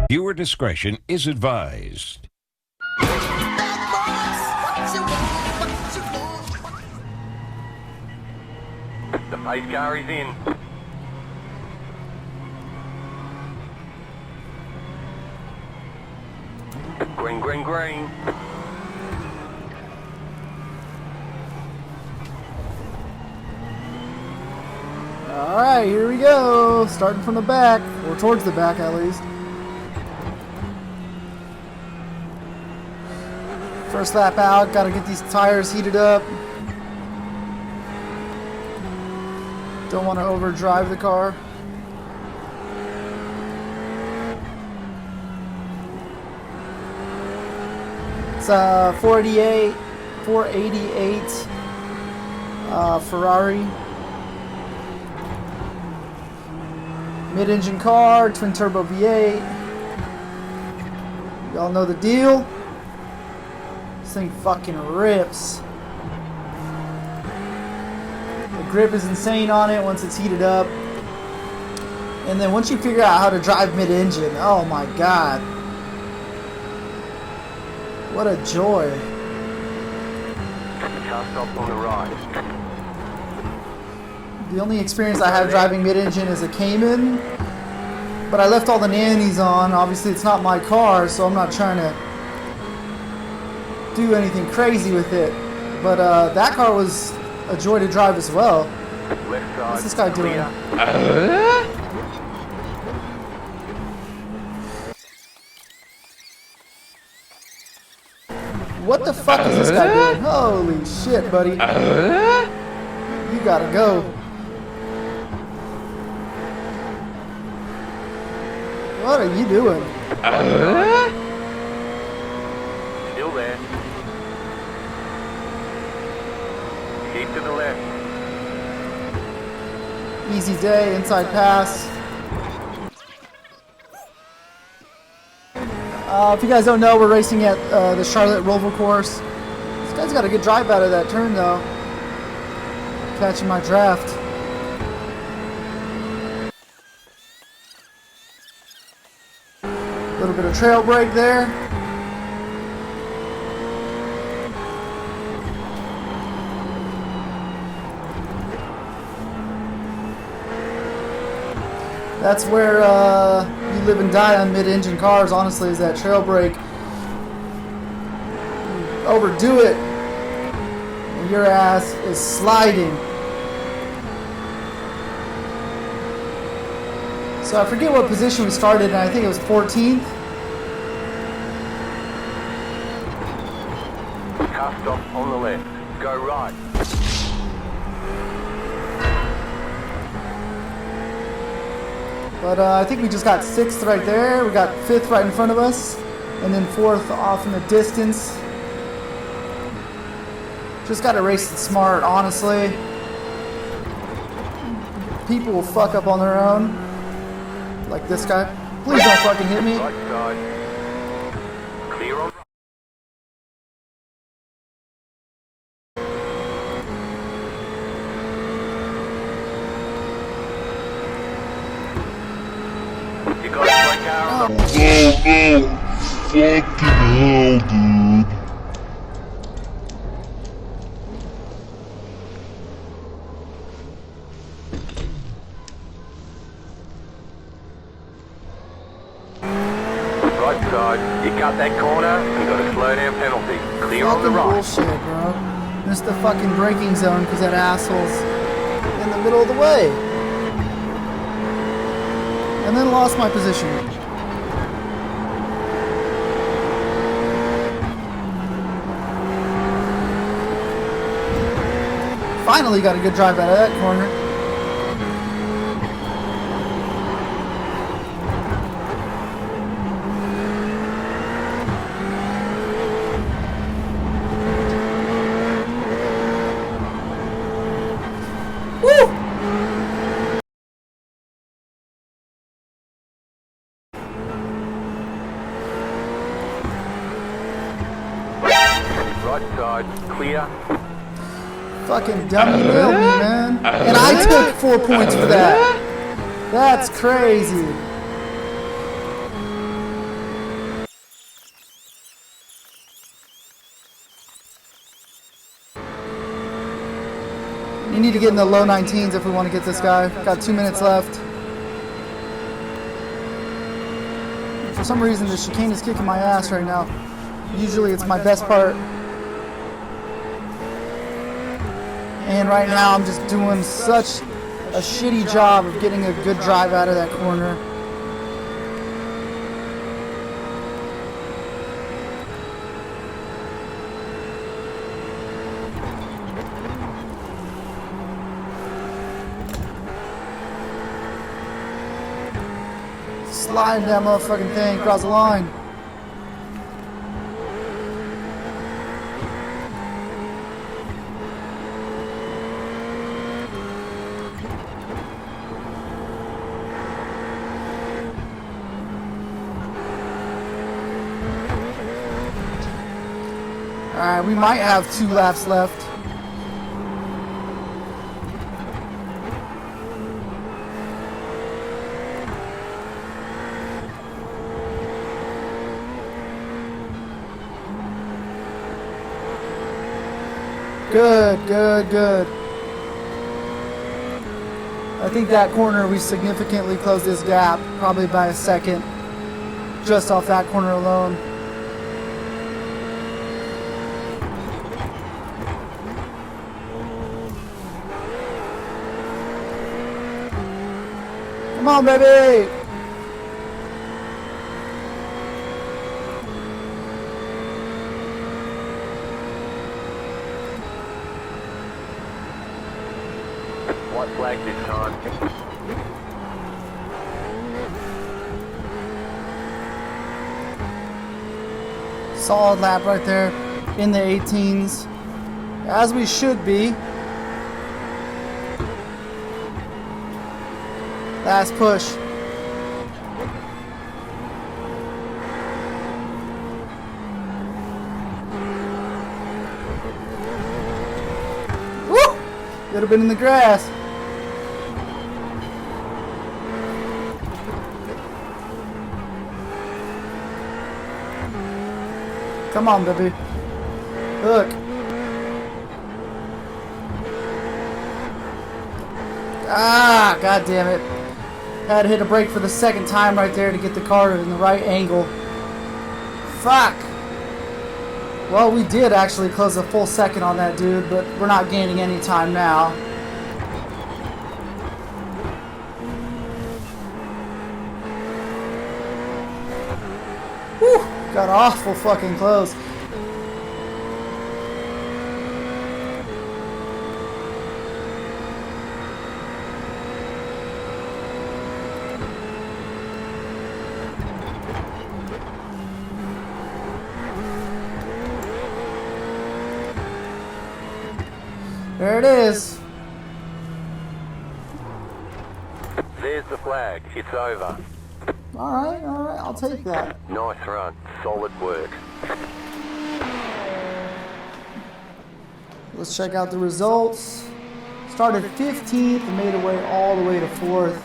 Viewer discretion is advised. The pace car is in. Green, green, green. Alright, here we go. Starting from the back, or towards the back at least. First lap out, gotta get these tires heated up. Don't want to overdrive the car. It's a 488 Ferrari. Mid-engine car, twin-turbo V8. Y'all know the deal. This thing fucking rips. The grip is insane on it once it's heated up. And then once you figure out how to drive mid-engine, oh my god. What a joy. Car stop on the right. The only experience I have driving mid-engine is a Cayman, but I left all the nannies on. Obviously it's not my car, so I'm not trying to do anything crazy with it. But that car was a joy to drive as well. What's this guy doing? What the fuck is this guy doing? Holy shit, buddy. You gotta go. What are you doing? Still there. Keep to the left. Easy day, inside pass. If you guys don't know, we're racing at the Charlotte Roval course. This guy's got a good drive out of that turn though. Catching my draft. A little bit of trail brake there. That's where you live and die on mid-engine cars, honestly, is that trail brake. You overdo it, and your ass is sliding. So I forget what position we started in. I think it was 14th. Car stop on the left. Go right. But I think we just got 6th right there. We got 5th right in front of us. And then 4th off in the distance. Just got to race it smart, honestly. People will fuck up on their own. Like this guy. Please don't fucking hit me. Right side. Clear on. You got it, brake car. Oh no, fucking hell, dude. Right side. You cut that corner and got a slow down penalty. Clear on the Fucking right. bullshit, bro. Missed the fucking braking zone because that asshole's in the middle of the way. And then lost my position. Finally got a good drive out of that corner. Woo! Right side. Clear. Fucking dummy nailed me, man. And I took 4 points for that. That's crazy. You need to get in the low 19s if we want to get this guy. Got 2 minutes left. For some reason, the chicane is kicking my ass right now. Usually it's my best part. And right now I'm just doing such a shitty job of getting a good drive out of that corner. Slide that motherfucking thing across the line. Alright, we might have 2 laps left. Good, good, good. I think that corner we significantly closed this gap, probably by a second, just off that corner alone. Come on, baby! White flag this time. Solid lap right there in the 18s, as we should be. Last push. Woo! Could have been in the grass. Come on, baby. Look. Ah, god damn it. Had to hit a brake for the second time right there to get the car in the right angle. Fuck. Well, we did actually close a full second on that dude, but we're not gaining any time now. Whew, got awful fucking close. There it is. There's the flag. It's over. Alright, I'll take that. Nice run. Solid work. Let's check out the results. Started 15th and made our way all the way to 4th.